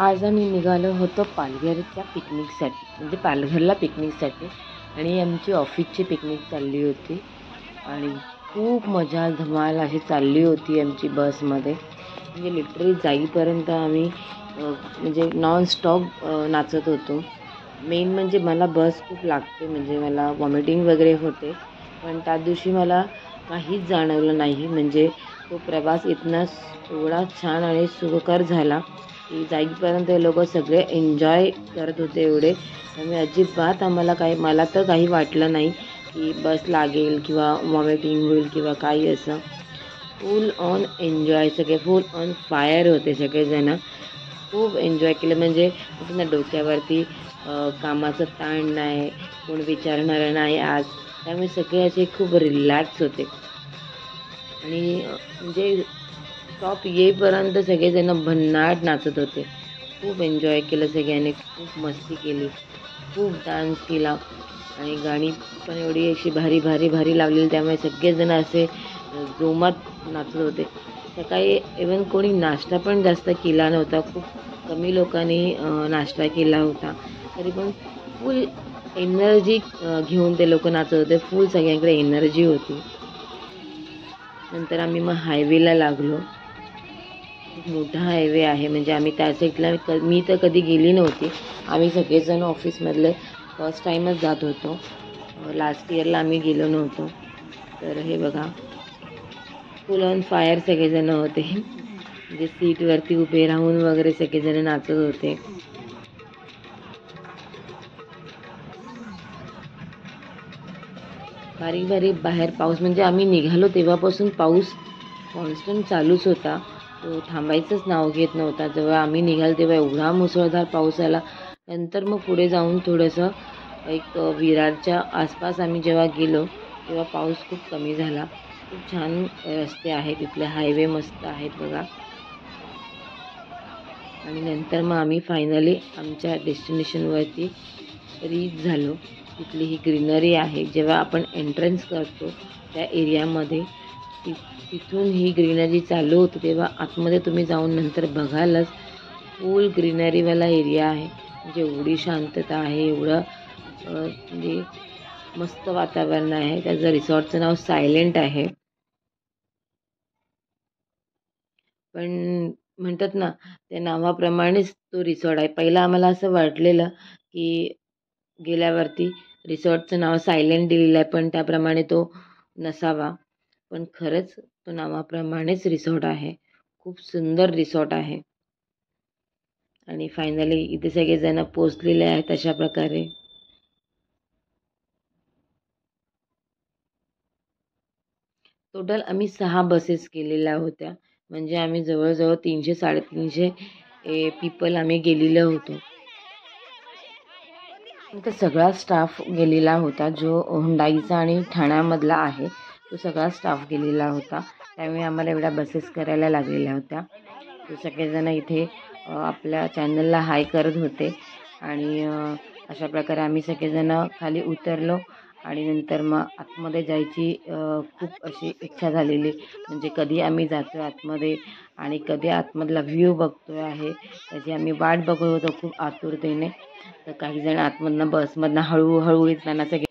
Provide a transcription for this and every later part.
आज आम्ही निघालो होतो पालघरच्या पिकनिकसाठी, म्हणजे पालघरला पिकनिकसाठी. आणि आमची ऑफिसची पिकनिक चालली होती आणि खूप मजा धमाल अशी चालली होती आमची बसमध्ये. म्हणजे लिटरली जाईपर्यंत आम्ही म्हणजे नॉनस्टॉप नाचत होतो. मेन म्हणजे मला बस खूप लागते, म्हणजे मला वॉमिटिंग वगैरे होते, पण त्या दिवशी मला काहीच जाणवलं नाही. म्हणजे तो प्रवास एवढा छान आणि सुखकर झाला की जाईपर्यंत हे लोक सगळे एन्जॉय करत होते एवढे. त्यामुळे अजिबात मला तर काही वाटलं नाही की बस लागेल किंवा वॉमिटिंग होईल किंवा काही असं. फुल ऑन एन्जॉय, सगळे फुल ऑन फायर होते सगळेजण. खूप एन्जॉय केलं. म्हणजे ना डोक्यावरती कामाचं ताण नाही, कोण विचारणारं नाही आज. त्यामुळे सगळे असे खूप रिलॅक्स होते आणि म्हणजे स्टॉप येईपर्यंत सगळेजण भन्नाट नाचत होते. खूप एन्जॉय केलं सगळ्यांनी, खूप मस्ती केली, खूप डान्स केला आणि गाणी पण एवढी अशी भारी भारी भारी लावलेली, त्यामुळे सगळेजण असे जोमात नाचत होते. सकाळी इव्हन कोणी नाश्ता पण जास्त केला नव्हता, खूप कमी लोकांनी नाश्ता केला होता. तरी पण फुल एनर्जी घेऊन ते लोक नाचत होते. फुल सगळ्यांकडे एनर्जी होती. नंतर आम्ही मग हायवेला लागलो. खूप मोठा हायवे आहे, म्हणजे आम्ही त्या साईडला मी तर कधी गेली नव्हती. आम्ही सगळेजण ऑफिसमधले फर्स्ट टाईमच जात होतो. लास्ट इयरला आम्ही गेलो नव्हतो. तर हे बघा, फुल ऑन फायर सगळेजण होते. म्हणजे सीटवरती उभे राहून वगैरे सगळेजण नाचत होते. बारीक बारीक बाहेर पाऊस, म्हणजे आम्ही निघालो तेव्हापासून पाऊस कॉन्स्टंट चालूच होता. तो थांबायचंच नाव घेत नव्हता. जेव्हा आम्ही निघालो तेव्हा एवढा मुसळधार पाऊस आला. नंतर मग पुढे जाऊन थोडंसं एक विरारच्या आसपास आम्ही जेव्हा गेलो तेव्हा पाऊस खूप कमी झाला. खूप छान रस्ते आहेत तिथले, हायवे मस्त आहेत बघा. आणि नंतर मग आम्ही फायनली आमच्या डेस्टिनेशनवरती रीच झालो. तिथली ही ग्रीनरी आहे, जेव्हा आपण एंट्रन्स करतो त्या एरियामध्ये तिथून ही ग्रीनरी चालू होते, तेव्हा आतमध्ये तुम्ही जाऊन नंतर बघालच फुल ग्रीनरीवाला एरिया आहे. म्हणजे एवढी शांतता आहे, एवढं म्हणजे मस्त वातावरण आहे. त्याचं रिसॉर्टचं नाव सायलेंट आहे. पण म्हणतात ना, त्या नावाप्रमाणेच तो रिसॉर्ट आहे. पहिला आम्हाला असं वाटलेलं की गेल्यावरती रिसॉर्टचं नाव सायलेंट दिलेलं आहे, पण त्याप्रमाणे तो नसावा. पण खरंच तो नावाप्रमाणेच रिसॉर्ट आहे. खूप सुंदर रिसॉर्ट आहे. आणि फायनली इथे सगळेजण पोचलेले आहेत अशा प्रकारे. टोटल आम्ही 6 बसेस केलेल्या होत्या. म्हणजे आम्ही जवळजवळ 300-350 पीपल आम्ही गेलेलो होतो. तर सगळा स्टाफ गेलेला होता, जो हुंडाईचा आणि ठाण्यामधला आहे तो सगळा स्टाफ गेलेला होता. त्यामुळे आम्हाला एवढ्या बसेस करायला लागलेल्या होत्या. तो सगळेजण इथे आपल्या चॅनलला हाय करत होते आणि अशा प्रकारे आम्ही सगळेजण खाली उतरलो. आणि नंतर मग आतमध्ये जायची खूप अशी इच्छा झालेली, म्हणजे कधी आम्ही जातो आहे आतमध्ये आणि कधी आतमधला व्ह्यू बघतो आहे, त्याची आम्ही वाट बघत होतो खूप आतुरतेने. तर काही जण आतमधनं बसमधनं हळूहळू येताना सगळे.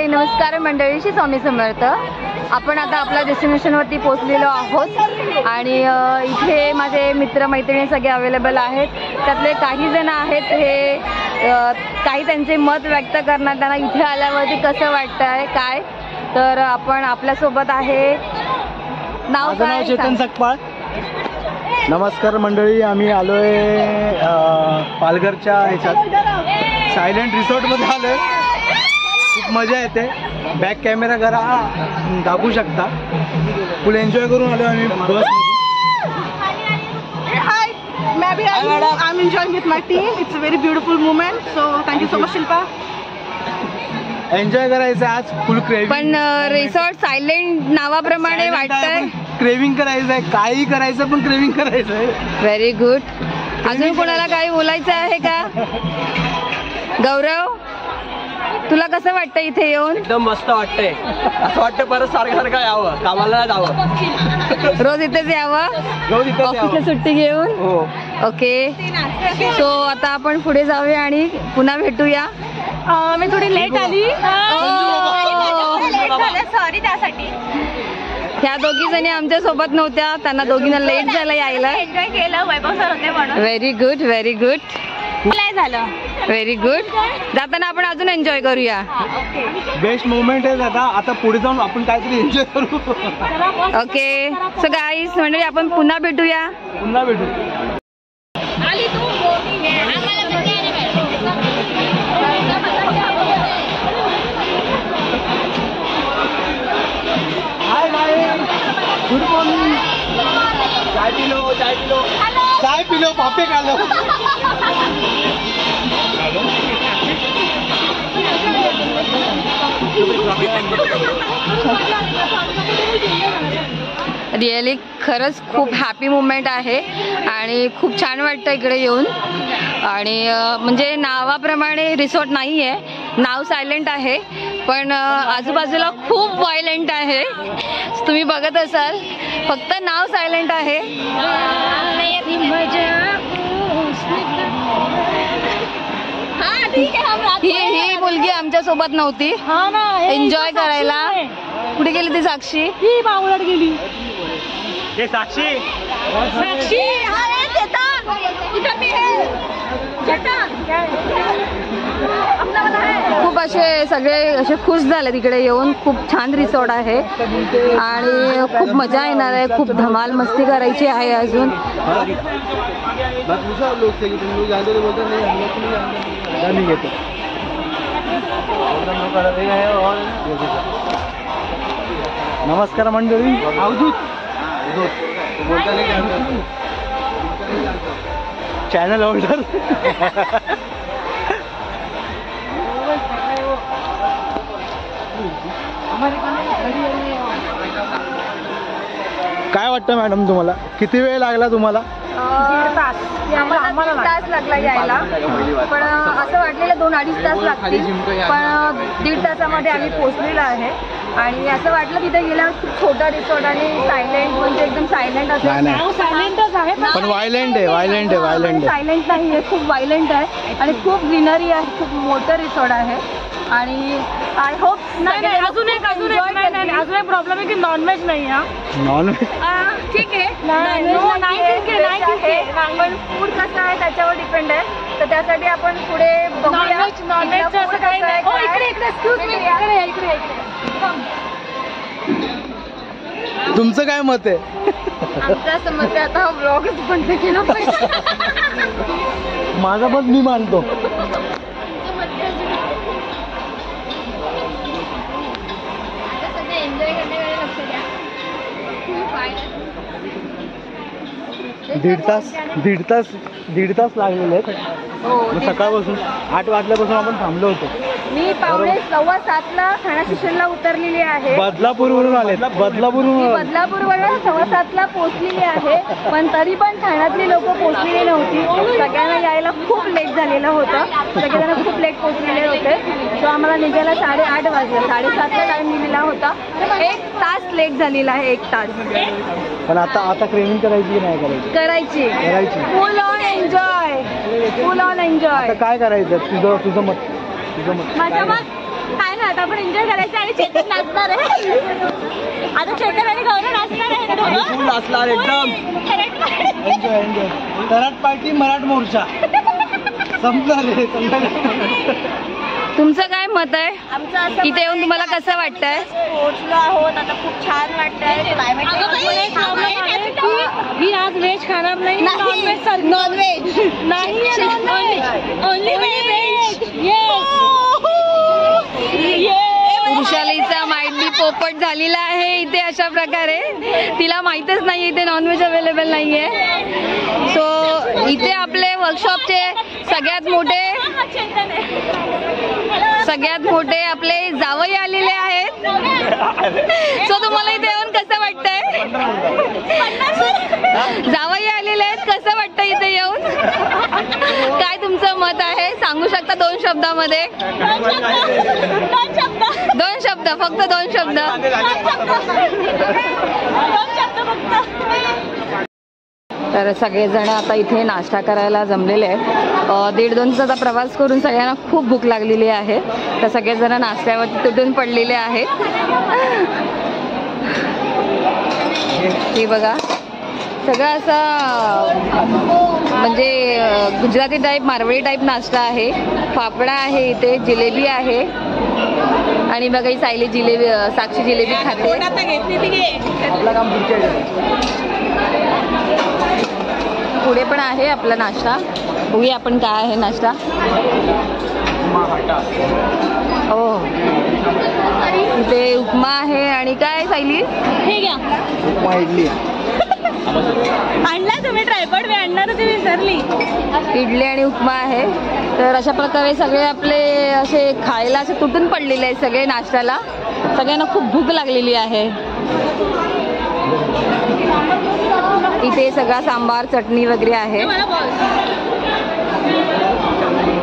नमस्कार मंडळी, श्री स्वामी समर्थ. आपण आता आपल्या डेस्टिनेशनवरती पोहोचलेलो आहोत आणि इथे माझे मित्रमैत्रिणी सगळे अवेलेबल आहेत. त्यातले काही जण आहेत हे काही त्यांचे मत व्यक्त करणार, त्यांना इथे आल्यावरती कसं वाटतं आहे काय. तर आपण आपल्यासोबत आहे, नाव काय? चेतन सकपाळ. नमस्कार मंडळी, आम्ही आलो आहे पालघरच्या ह्याच्यात सायलेंट रिसॉर्टमध्ये आलो आहे. खूप मजा येते. बॅक कॅमेरा करा, दाखवू शकता. फुल एन्जॉय करून आलो आम्ही बस. I'm enjoying with my team. It's a very beautiful moment. So thank you so much, Shilpa. Enjoy करायचं आज फुल क्रेविंग. पण रिसॉर्ट सायलेंट नावाप्रमाणे वाटतंय. क्रेविंग करायचं आहे, काही करायचं पण क्रेविंग करायचं आहे. Very good. अजून कोणाला काही बोलायचं आहे का? गौरव, तुला कसं वाटतं इथे येऊन? एकदम मस्त वाटतंय. असं वाटतं परत सारखं यावं, कामाला जावं, रोज इथेच यावं, रोज इथे ऑफिसला सुट्टी घेऊन. हो. ओके, सो आता आपण पुढे जाऊया आणि पुन्हा भेटूया. मी थोडी लेट आली. सॉरी त्यासाठी. ह्या दोघी जणी आमच्या सोबत नव्हत्या, त्यांना दोघींना लेट झालं यायला. एन्जॉय केलं, वैभव सर होते म्हणून. व्हेरी गुड, व्हेरी गुड, काय झालं? Very good. जाताना आपण अजून एन्जॉय करूया. बेस्ट मोमेंट आहे दादा. आता पुढे जाऊन आपण काहीतरी एन्जॉय करू. ओके, सो गाईज म्हणजे आपण पुन्हा भेटूया. पुन्हा भेटू. Good morning. चाय पिलो, चाय पिलो, चाय पिलो, पापे खालो. रिअली खरंच खूप हॅपी मुमेंट आहे आणि खूप छान वाटतं इकडे येऊन. आणि म्हणजे नावाप्रमाणे रिसॉर्ट नाही आहे, नाव सायलेंट आहे पण आजूबाजूला खूप व्हायलेंट आहे. तुम्ही बघत असाल, फक्त नाव सायलेंट आहे. ही मुलगी आमच्या सोबत नव्हती एन्जॉय करायला. कुठे गेली ती साक्षी? ही बावळट गेली. साक्षी, साक्षी खूप असे सगळे असे खुश झाले तिकडे येऊन. खूप छान रिसॉर्ट आहे आणि खूप मजा येणार आहे. खूप धमाल मस्ती करायची आहे अजून. नमस्कार मंडळी. Channel holder. काय वाटतं मॅडम तुम्हाला? किती वेळ लागला तुम्हाला? आम्हाला 1 तास लागला यायला, पण असं वाटलेलं 2-2.5 तास लागतील, पण 1.5 तासामध्ये आम्ही पोहोचलेलो आहे. आणि असं वाटलं तिथे गेल्यावर खूप छोटा रिसॉर्ट आणि सायलेंट, म्हणजे एकदम सायलेंट असेल. सायलेंटच आहे पण व्हायलेंट आहे, व्हायलेंट आहे, व्हायलेंट आहे. सायलेंट नाही आहे, खूप व्हायलेंट आहे आणि खूप ग्रीनरी आहे. खूप मोठं रिसॉर्ट आहे आणि आय होप अजून एक प्रॉब्लेम आहे की नॉनव्हेज नाही. नॉनव्हेज ठीक आहे, पण फूड कसं आहे त्याच्यावर डिपेंड आहे, तर त्यासाठी आपण पुढे नॉनव्हेज असं काही नाही. तुमचं काय मत आहे? आमच्या समज आता हा ब्लॉगच बंद केला पाहिजे. माझा मत मी मानतो. एन्जॉय करण्याकडे लक्ष द्या. 1.5 तास लागलेले आहेत. सकाळपासून 8 वाजल्यापासून आपण थांबलो होतो. मी 6:15ला ठाणा स्टेशनला उतरलेली आहे. बदलापूरवरून आले. बदलापूरवरून 7:15ला पोहोचलेली आहे, पण तरी पण ठाण्यातली लोक पोहोचलेली नव्हती. सगळ्यांना यायला खूप लेट झालेलं होतं. सगळ्यांना खूप लेट पोहोचलेले होते. सो आम्हाला निघायला 8:30 वाजले. 7:30ला टाइम दिलेला होता. 1 तास लेट झालेला आहे. 1 तास. पण आता क्रेविंग करायची की नाही करायची? करायची. फुल on enjoy, full on enjoy. काय करायचं? तुझं मत. माझं मत काय नाही, आता आपण एन्जॉय करायचं आणि चेतन नाचणार आहे. आता चेतन आणि गौरव नाचणार आहे. नाचणार एकदम एन्जॉय. तराट पार्टी, मराठ मोर्चा. समजले. तुमचं काय मत आहे? आमचं असं इथे येऊन तुम्हाला कसं वाटतंय? पोहोचलो आहोत, आता खूप छान वाटतंय. मी आज व्हेज खाणार नाही. नॉनव्हेज नाही, ओनली व्हेज. वृषालीचा माइंड पोपट झालेला आहे इथे अशा प्रकारे. तिला माहीतच नाही इथे नॉनव्हेज अवेलेबल नाहीये. सो इथे आपले वर्कशॉपचे सगळ्यात मोठे आपले जावई आलेले आहेत. सो तुम्हाला इथे येऊन कसं वाटतंय? जावई आलेले आहेत, कसं वाटतं इथे येऊन? काय तुमचं मत आहे सांगू शकता? आता 2 शब्दामध्ये? 2 शब्द फक्त 2 शब्द. तर सगळेजण आता इथे नाश्ता करायला जमलेले आहेत. 1.5-2 तासाचा प्रवास करून सगळ्यांना खूप भूक लागलेली आहे. तर सगळेजण नाश्त्यावरती तुटून पडलेले आहेत. हे बघा सगळं असं म्हणजे गुजराती टाईप मारवाडी टाईप नाश्ता आहे. फाफडा आहे इथे, जिलेबी आहे आणि बघा ही सायली जिलेबी साक्षी जिलेबी खाते. पुढे पण आहे आपला नाश्ता. बघूया आपण काय आहे नाश्ता. हो इथे उपमा आहे आणि काय सायली हे घ्या उपमा इडली आणला तुम्ही ट्रायपॉड मी आणणार होती विसरली. इडली आणि उपमा आहे. तर अशा प्रकारे सगळे आपले असे खायला असे तुटून पडलेले आहेत सगळे नाश्त्याला. सगळ्यांना खूप भूक लागलेली आहे. इथे सगळा सांबार चटणी वगैरे आहे.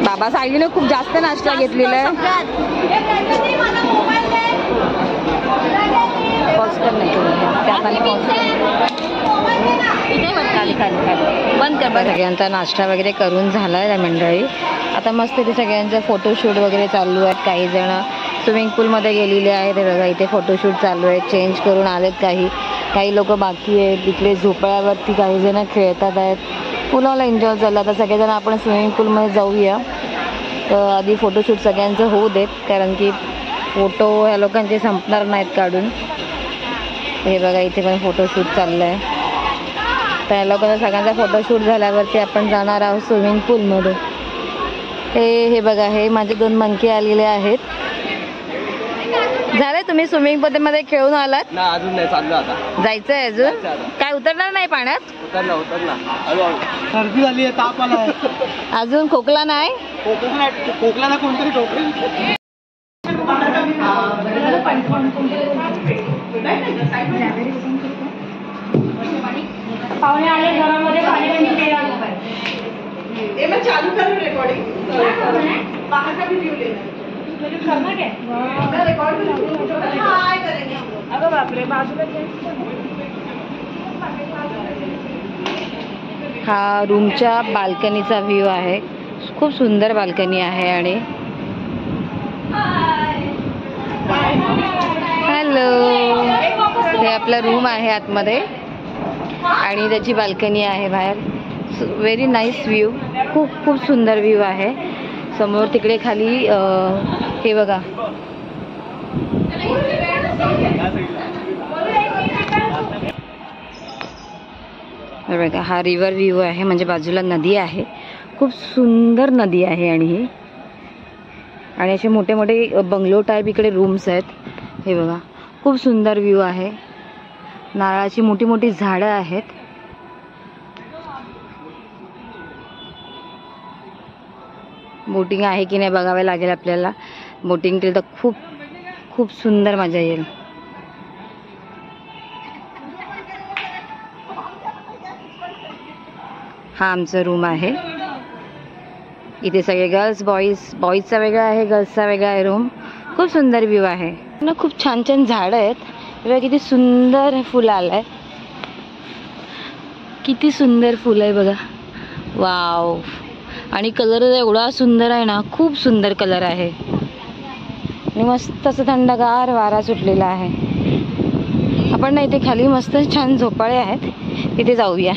बाबा सायलीने खूप जास्त नाश्ता घेतलेला आहे. बंद कर. सगळ्यांचा नाश्ता वगैरे करून झाला आहे मंडळी. आता मस्त इथे सगळ्यांचं फोटोशूट वगैरे चालू आहेत. काही जण स्विमिंग पूलमध्ये गेलेले आहेत. बघा इथे फोटोशूट चालू आहे. चेंज करून आलेत काही लोक बाकी आहेत. तिकडे झोपाळ्यावरती काही जण खेळतात आहेत. पुलाला एन्जॉय झाला. तर सगळेजण आपण स्विमिंग पूलमध्ये जाऊया. तर आधी फोटोशूट सगळ्यांचं होऊ देत कारण की फोटो ह्या लोकांचे संपणार नाहीत काढून. हे बघा इथे पण फोटोशूट चाललं आहे. तर या लोकांचा सगळ्यांचा फोटोशूट झाल्यावरती आपण जाणार आहोत स्विमिंग पूलमध्ये. हे बघा हे माझे 2 मंकी आलेले आहेत. झाले तुम्ही स्विमिंग पूलमध्ये खेळून आलात ना? अजून नाही, चाललो आता. जायचंय अजून? काय उतरणार नाही पाण्यात? उतरला सर्दी झाली आहे, ताप आला आहे. अजून खोकला नाही? खोकला कोणतरी ठोकलं. पाहुणे आले घरामध्ये पाणी चालू कर रेकॉर्डिंग. अगं बापरे बाजूला. हा रूमच्या बाल्कनीचा व्ह्यू आहे. खूप सुंदर बाल्कनी आहे. आणि हॅलो हे आपला रूम आहे आतमध्ये आणि त्याची बाल्कनी आहे बाहेर. Very nice view. खूप सुंदर व्ह्यू आहे. समोर तिकडे खाली हे बघा बघा हा रिव्हर व्ह्यू आहे. म्हणजे बाजूला नदी आहे. खूप सुंदर नदी आहे. आणि असे मोठे मोठे बंगलो टाईप इकडे रूम्स आहेत. हे बघा खूप सुंदर व्ह्यू आहे. नारळाची मोठी मोठी झाडं आहेत. बोटिंग आहे की नाही बघावे लागेल आपल्याला. बोटिंग केलं तर खूप सुंदर मजा येईल. हा आमचा रूम आहे. इथे सगळे गर्ल्स बॉईजचा वेगळा आहे, गर्ल्सचा वेगळा आहे रूम. खूप सुंदर व्ह्यू आहे ना. खूप छान छान झाडं आहेत. बघा किती सुंदर फुलं आलंय. किती सुंदर फुलं आहे बघा. वाव. आणि कलर एवढा सुंदर आहे ना. खूप सुंदर कलर आहे. आणि मस्त असं थंडगार वारा सुटलेला आहे. आपण ना इथे खाली मस्त छान झोपाळे आहेत. तिथे जाऊया.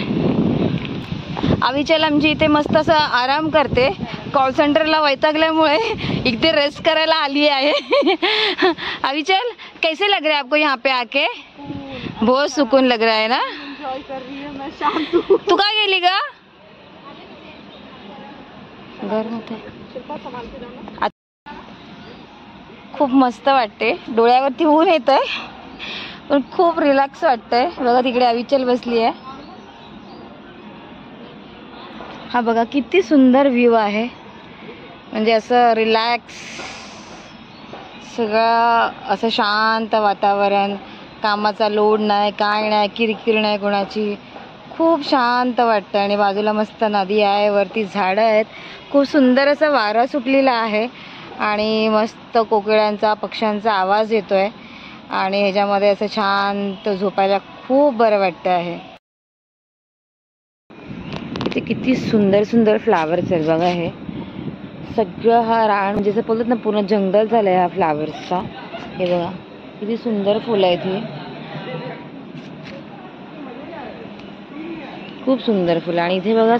अविचल आमची इथे मस्त असं आराम करते. कॉल सेंटरला वैतागल्यामुळे इथे रेस्ट करायला आली आहे. अविचल कैसे लग रहा है आपको यहाँ पे आके? बहुत सुकून लग रहा है ना. तू का गेली ग? खूप मस्त वाटते. डोळ्यावरती ऊन येतंय पण खूप रिलॅक्स वाटतंय. बघा तिकडे अविचल बसली आहे. हा बघा किती सुंदर व्ह्यू आहे. म्हणजे असं रिलॅक्स सगळं असं शांत वातावरण. कामाचा लोड नाही, काय नाही, किरकिर नाही कोणाची. खूप शांत वाटतं आणि बाजूला मस्त नदी आहे, वरती झाडं आहेत, खूप सुंदर असा वारा सुटलेला आहे आणि मस्त कोकिळांचा पक्ष्यांचा आवाज येतोय आणि ह्याच्यामध्ये असं शांत झोपायला खूप बरं वाटतं आहे. इथे किती सुंदर सुंदर फ्लावर्स आहेत बघा. हे सगळं हा रान म्हणजे जसं बोलतात ना पूर्ण जंगल झालं आहे ह्या फ्लावर्सचा. हे बघा किती सुंदर फुलं आहेत ही, खूप सुंदर फुलं. आणि इथे बघा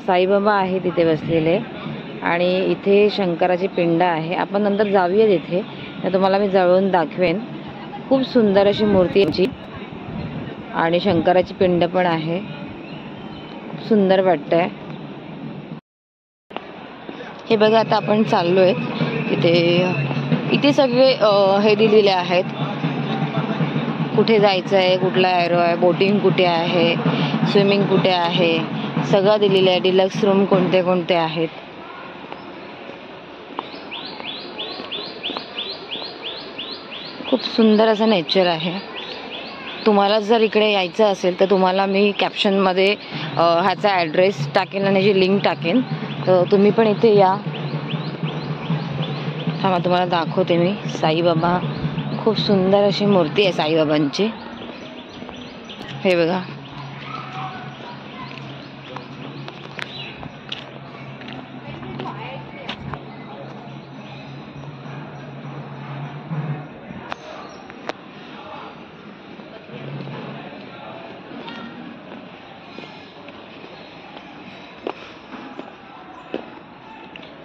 साईबाबा आहेत इथे बसलेले आणि इथे शंकराची पिंड आहे. आपण नंतर जाऊया तिथे, तर तुम्हाला मी जवळून दाखवेन. खूप सुंदर अशी मूर्ती यांची आणि शंकराची पिंड पण आहे. खूप सुंदर वाटतंय. हे बघा आता आपण चाललोय इथे सगळे हे दिलेले आहेत, कुठे जायचं आहे, कुठला एरो आहे, बोटिंग कुठे आहे, स्विमिंग कुठे आहे, सगळं दिलेलं आहे. डिलक्स रूम कोणते कोणते आहेत. खूप सुंदर असं नेचर आहे. तुम्हाला जर इकडे यायचं असेल तर तुम्हाला मी कॅप्शनमध्ये ह्याचा ॲड्रेस टाकेन आणि ह्याची लिंक टाकेन, तर तुम्ही पण इथे या. थांबा तुम्हाला दाखवते मी. साईबाबा, खूप सुंदर अशी मूर्ती आहे साईबाबांची. हे बघा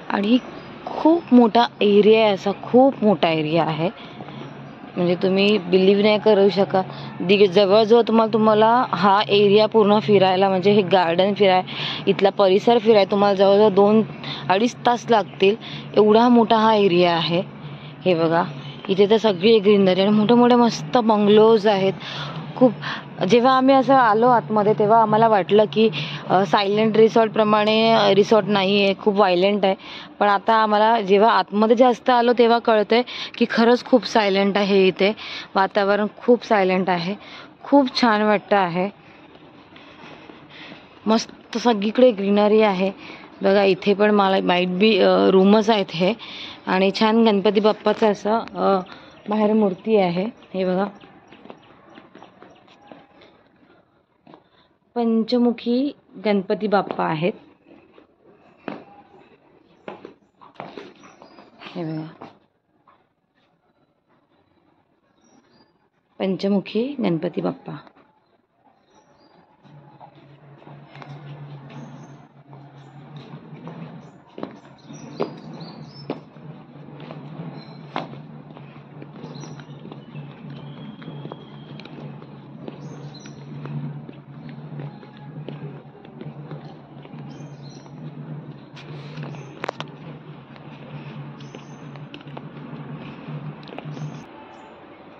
आणि खूप मोठा एरिया आहे, असा खूप मोठा एरिया आहे. म्हणजे तुम्ही बिलीव्ह नाही करू शकत. जवळजवळ तुम्हाला हा एरिया पूर्ण फिरायला, म्हणजे हे गार्डन इथला परिसर फिरायला तुम्हाला जवळजवळ 2-2.5 तास लागतील, एवढा मोठा हा एरिया आहे. हे बघा इथे तर सगळी ग्रीनरी आणि मोठे मोठे मस्त बंगलोज आहेत. खूप जेव्हा आम्ही असं आलो आतमध्ये तेव्हा आम्हाला वाटलं की सायलेंट रिसॉर्टप्रमाणे रिसॉर्ट नाही आहे, खूप व्हायलेंट आहे. पण आता आम्हाला जेव्हा आतमध्ये जास्त आलो तेव्हा कळतंय की खरंच खूप सायलेंट आहे. इथे वातावरण खूप सायलेंट आहे, खूप छान वाटतं आहे. मस्त सगळीकडे ग्रीनरी आहे. बघा इथे पण मला माईट बी रूमच आहेत हे. आणि छान गणपती बाप्पाचं असं बाहेर मूर्ती आहे. हे बघा पंचमुखी गणपती बाप्पा आहेत. हे बघा पंचमुखी गणपती बाप्पा.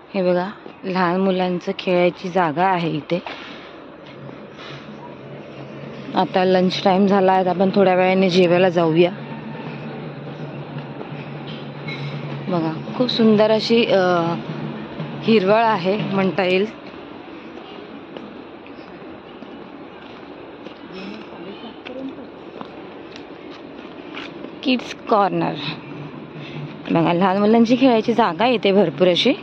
हे बघा लहान मुलांचं खेळायची जागा आहे इथे. आता लंच टाइम झाला आहे, आपण थोड्या वेळाने जेवायला जाऊया. बघा खूप सुंदर अशी हिरवळ आहे म्हणता येईल. Kids corner. बघा लहान मुलांची खेळायची जागा येते भरपूर अशी.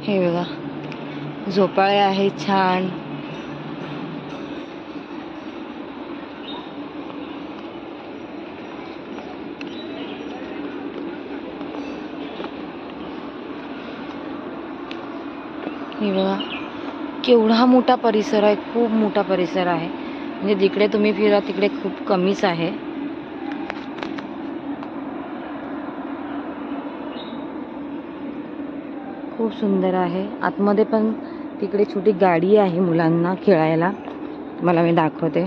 हे बघा झोपाळे आहे छान. हे बघा केवढा मोठा परिसर आहे, खूप मोठा परिसर आहे. म्हणजे जिकडे तुम्ही फिरा तिकडे खूप कमीच आहे. खूप सुंदर आहे. आतमध्ये पण तिकडे छोटी गाडी आहे मुलांना खेळायला, मला मी दाखवते.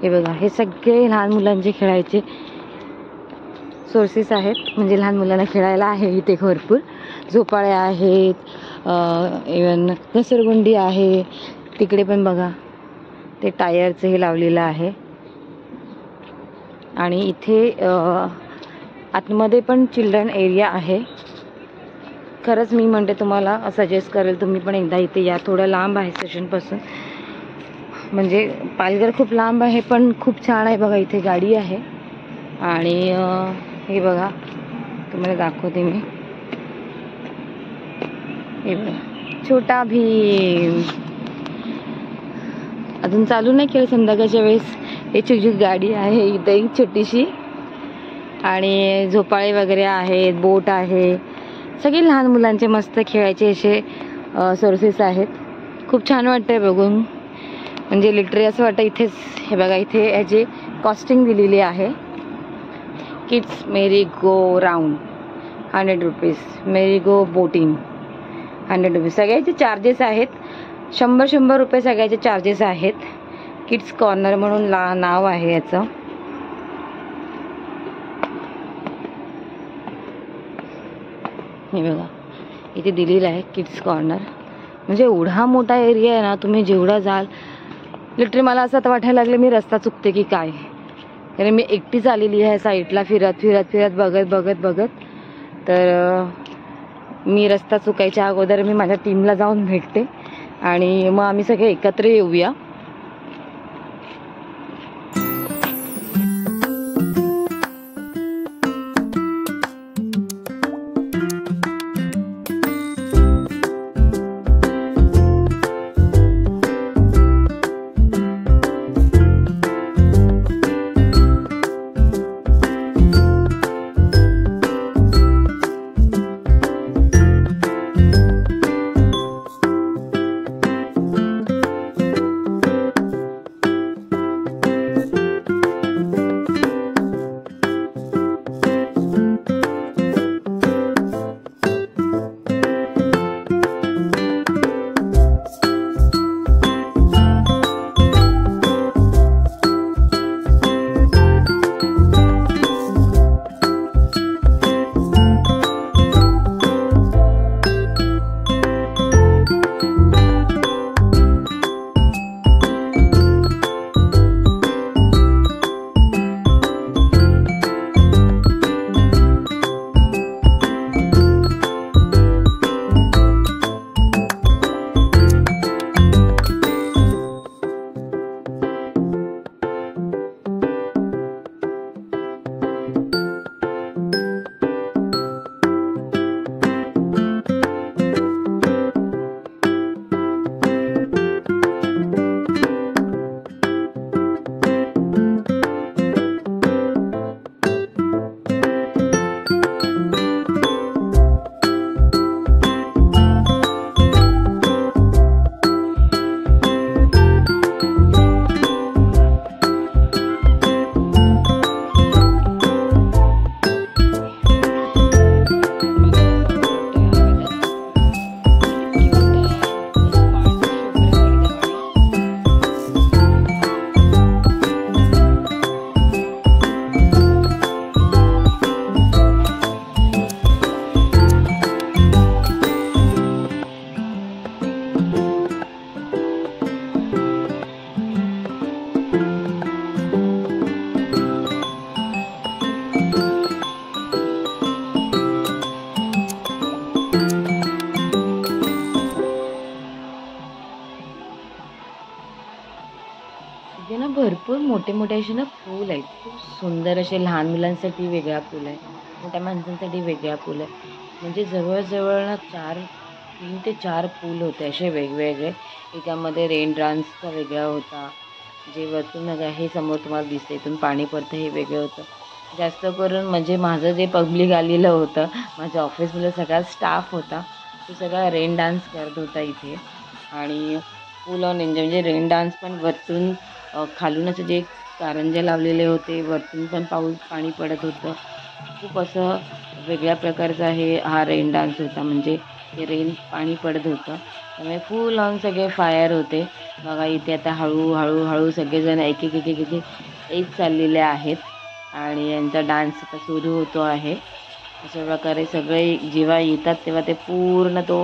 हे बघा हे सगळे लहान मुलांचे खेळायचे सोर्सेस आहेत. म्हणजे लहान मुलांना खेळायला आहे इथे भरपूर. झोपाळे आहेत, इवन घसरगुंडी आहे. तिकडे पण बघा ते टायरचं हे लावलेलं आहे. आणि इथे आतमध्ये पण चिल्ड्रन एरिया आहे. खरंच मी म्हणते तुम्हाला सजेस्ट करेल, तुम्ही पण एकदा इथे या. थोडं लांब आहे स्टेशनपासून, म्हणजे पालघर खूप लांब आहे पण खूप छान आहे. बघा इथे गाडी आहे आणि हे बघा तुम्हाला दाखवते मी. हे बघा छोटा भीम अजून चालू नाही केलं संध्याकाळच्या वेळेस. हे छोटी गाडी आहे इथे एक छोटीशी आणि झोपाळे वगैरे आहेत, बोट आहे, सगळे लहान मुलांचे मस्त खेळायचे असे सोर्सेस आहेत. खूप छान वाटतंय बघून, म्हणजे लिटरली असं वाटतं इथेच. हे बघा इथे याची कॉस्टिंग दिलेली आहे. किड्स मेरी गो राऊंड 100 रुपीज, मेरी गो बोटिंग 100 रुपीज. सगळ्याचे चार्जेस आहेत. 100 रुपये सगळ्याचे चार्जेस आहेत. किड्स कॉर्नर म्हणून नाव आहे याचं. हे बघा इथे दिलेलं आहे किड्स कॉर्नर. म्हणजे एवढा मोठा एरिया आहे ना, तुम्ही जेवढा जाल लिटरली मला असं आता वाटायला लागलं मी रस्ता चुकते की काय. कारण मी एकटीच आलेली आहे साईडला फिरत बघत. तर मी रस्ता चुकायच्या अगोदर मी माझ्या टीमला जाऊन भेटते आणि मग आम्ही सगळे एकत्र येऊया. भरपूर मोठे मोठे असे ना पूल आहेत. खूप सुंदर असे लहान मुलांसाठी वेगळा पूल आहे, मोठ्या माणसांसाठी वेगळा पूल आहे. म्हणजे जवळजवळ ना 3 ते 4 पूल होते असे वेगवेगळे. एकामध्ये रेन डान्सचा वेगळा होता, जे वरतून हे समोर तुम्हाला दिसते इथून पाणी पडतं हे वेगळं होतं. जास्त करून म्हणजे माझं जे पब्लिक आलेलं होतं, माझ्या ऑफिसमध्ये सगळा स्टाफ होता, तो सगळा रेन डान्स करत होता इथे. आणि फुल ऑन एन्जॉय, म्हणजे रेन डान्स पण वरतून खालूनच जे कारंजे लावलेले होते, वरतून पण पाणी पडत होतं. खूप असं वेगळ्या प्रकारचा हा रेन डान्स होता. म्हणजे ते रेन पाणी पडत होतं, त्यामुळे फुल ऑन सगळे फायर होते. बघा इथे आता हळूहळू सगळेजण एक एक चाललेले आहेत आणि यांचा डान्स आता सुरू होतो आहे. अशा प्रकारे सगळे जेव्हा येतात तेव्हा ते पूर्ण तो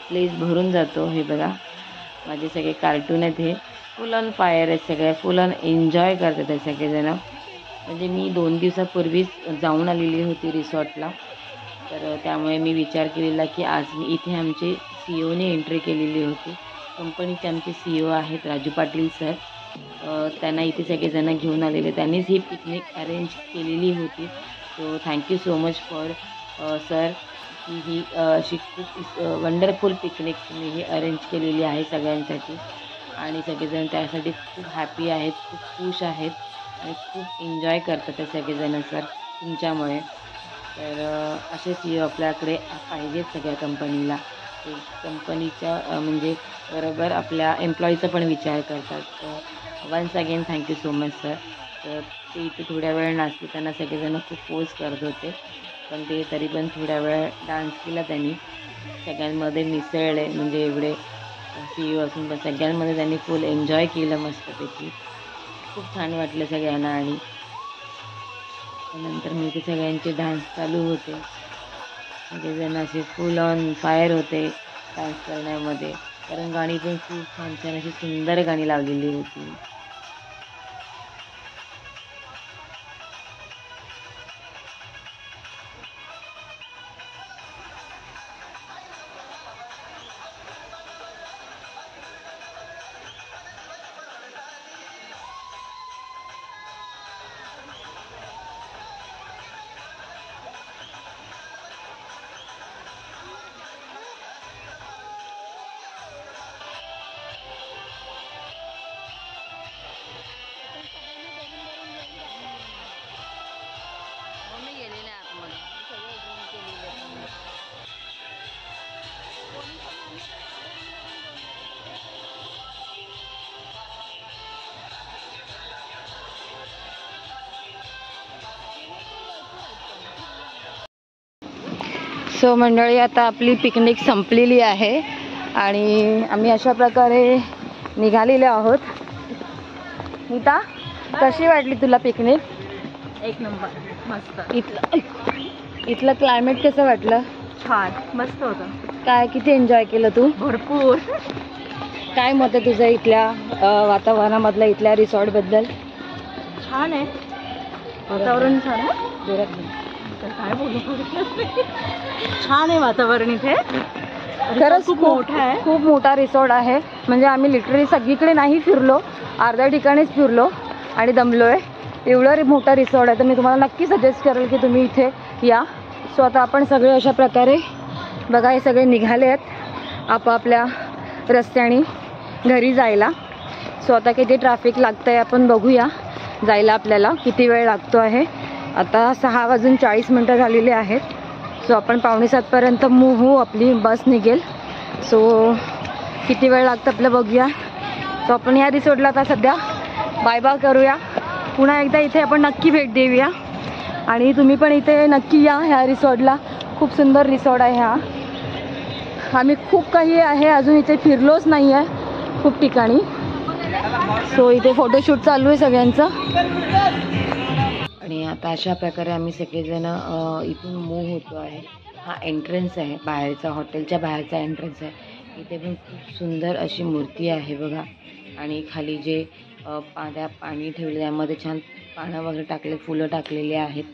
प्लेस भरून जातो. हे बघा माझे सगळे कार्टून आहेत, हे फुल ऑन फायर आहेत, सगळे फुल ऑन एन्जॉय करतात आहे सगळेजण. म्हणजे मी 2 दिवसापूर्वीच जाऊन आलेली होती रिसॉर्टला, तर त्यामुळे मी विचार केलेला की आज मी इथे आमचे CEO ने एंट्री केलेली होती. कंपनीचे आमचे CEO आहेत राजू पाटील सर. त्यांना इथे सगळेजण घेऊन आलेले. त्यांनीच ही पिकनिक अरेंज केलेली होती. So thank you so much for sir की ही अशी खूप वंडरफुल पिकनिक तुम्ही ही अरेंज केलेली आहे सगळ्यांसाठी. आणि सगळेजण त्यासाठी खूप हॅपी आहेत, खूप खुश आहेत आणि खूप एन्जॉय करतात ते सगळेजण सर तुमच्यामुळे. तर असे CEO आपल्याकडे पाहिजेत सगळ्या कंपनीला. ते कंपनीच्या म्हणजे बरोबर आपल्या एम्प्लॉईचा पण विचार करतात. तर once again thank you so much sir. तर ते इथे थोड्या वेळ नाचले, त्यांना सगळेजण खूप फोर्स करत होते, पण ते तरी पण थोड्या वेळ डान्स केला त्यांनी. सगळ्यांमध्ये मिसळले, म्हणजे एवढे CEO असून पण सगळ्यांमध्ये त्यांनी फुल एन्जॉय केलं मस्तपैकी. खूप छान वाटलं सगळ्यांना. आणि नंतर मग ते सगळ्यांचे डान्स चालू होते. सगळेजण असे फुल ऑन फायर होते डान्स करण्यामध्ये, कारण गाणी पण खूप छान छान अशी सुंदर गाणी लावलेली होती. सो मंडळी, आता आपली पिकनिक संपलेली आहे आणि आम्ही अशा प्रकारे निघालेले आहोत. नीता, कशी वाटली तुला पिकनिक? एक नंबर, मस्त. इथलं क्लायमेट कसं वाटलं? छान, मस्त होतं. काय किती एन्जॉय केलं तू? भरपूर. काय मत आहे तुझं इथल्या वातावरणामधलं, इथल्या रिसॉर्टबद्दल? छान आहे वातावरण, छान आहे. जोरात बोल. काय बोलू, छान आहे वातावरण इथे. खरंच खूप मोठा आहे, खूप मोठा रिसॉर्ट आहे. म्हणजे आम्ही लिटरली सगळीकडे नाही फिरलो, अर्ध्या ठिकाणीच फिरलो आणि दमलोय. एवढं मोठा रिसॉर्ट आहे, तर मी तुम्हाला नक्की सजेस्ट करेल की तुम्ही इथे या. सो आता आपण सगळे अशा प्रकारे बघा, हे सगळे निघाले आहेत आपापल्या रस्त्याने घरी जायला. सो आता किती ट्रॅफिक लागतं आहे आपण बघूया. जायला आपल्याला किती वेळ लागतो आहे. आता 6:40 झालेले आहेत. सो आपण 6:45पर्यंत मूव्ह होऊ, आपली बस निघेल. सो किती वेळ लागतं आपलं बघूया. सो आपण या रिसॉर्टला आता सध्या बाय बाय करूया. पुन्हा एकदा इथे आपण नक्की भेट देऊया आणि तुम्ही पण इथे नक्की या ह्या रिसॉर्टला. खूप सुंदर रिसॉर्ट आहे हा. आम्ही खूप काही आहे अजून इथे फिरलोच नाही आहे खूप ठिकाणी. सो इथे फोटोशूट चालू आहे सगळ्यांचं. आणि आता अशा प्रकारे आम्ही सगळेजण इथून मूव्ह होतो आहे. हा एंट्रन्स आहे बाहेरचा, हॉटेलच्या बाहेरचा एंट्रन्स आहे. इथे पण खूप सुंदर अशी मूर्ती आहे बघा. आणि खाली जे पाणी ठेवले, त्यामध्ये छान पानं वगैरे टाकले, फुलं टाकलेली आहेत.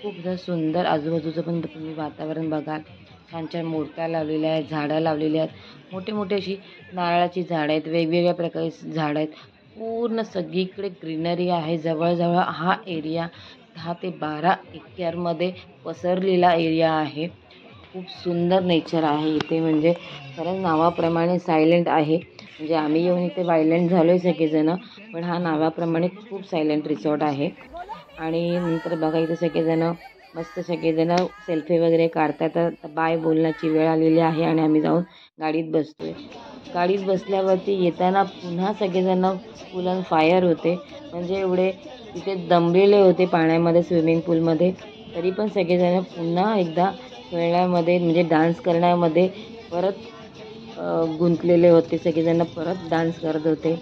खूप सुंदर आजूबाजूचं पण तुम्ही वातावरण बघाल. छान छान मूर्त्या लावलेल्या आहेत, झाडं लावलेली आहेत. मोठे मोठे अशी नारळाची झाडं आहेत, वेगवेगळ्या प्रकारची झाडं आहेत. पूर्ण सगळीकडे ग्रीनरी आहे. जवळजवळ हा एरिया 10 ते 12 एकरमध्ये पसरलेला एरिया आहे. खूप सुंदर नेचर आहे इथे. म्हणजे खरंच नावाप्रमाणे सायलेंट आहे. म्हणजे आम्ही येऊन इथे वायलेंट झालो आहे सगळेजणं, पण हा नावाप्रमाणे खूप सायलेंट रिसॉर्ट आहे. आणि नंतर बघा इथे सगळेजणं मस्त सगळेजणं सेल्फी वगैरे काढतात. तर बाय बोलण्याची वेळ आलेली आहे आणि आम्ही जाऊन गाडीत बसतोय. गाडीत बसल्यावरती येताना पुन्हा सगळेजणं फुल ऑन फायर होते. म्हणजे एवढे तिथे दमलेले होते पाण्यामध्ये, स्विमिंग पूलमध्ये, तरी पण सगळेजणं पुन्हा एकदा खेळण्यामध्ये म्हणजे डान्स करण्यामध्ये परत गुंतलेले होते. सगळेजणं परत डान्स करत होते.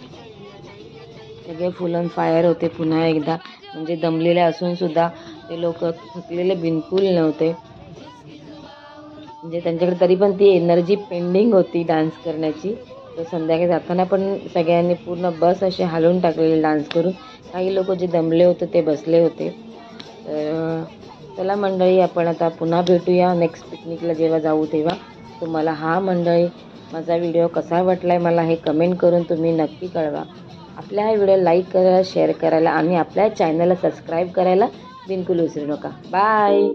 सगळे फुल ऑन फायर होते पुन्हा एकदा. म्हणजे दमलेले असूनसुद्धा ते लोक थकलेले बिलकुल नव्हते. म्हणजे त्यांच्याकडे तरी पण ती एनर्जी पेंडिंग होती डान्स करण्याची. तर संध्याकाळी जाताना पण सगळ्यांनी पूर्ण बस असे हलवून टाकलेले डान्स करून. काही लोक जे दमले होते ते बसले होते. तर चला मंडळी, आपण आता पुन्हा भेटूया नेक्स्ट पिकनिकला जेव्हा जाऊ तेव्हा. तुम्हाला हा मंडळी माझा व्हिडिओ कसा वाटलाय मला हे कमेंट करून तुम्ही नक्की कळवा. आपल्या हा व्हिडिओ लाईक करायला, शेअर करायला आणि आपल्या चॅनलला सबस्क्राईब करायला बिलकुल विसरू नका. बाय.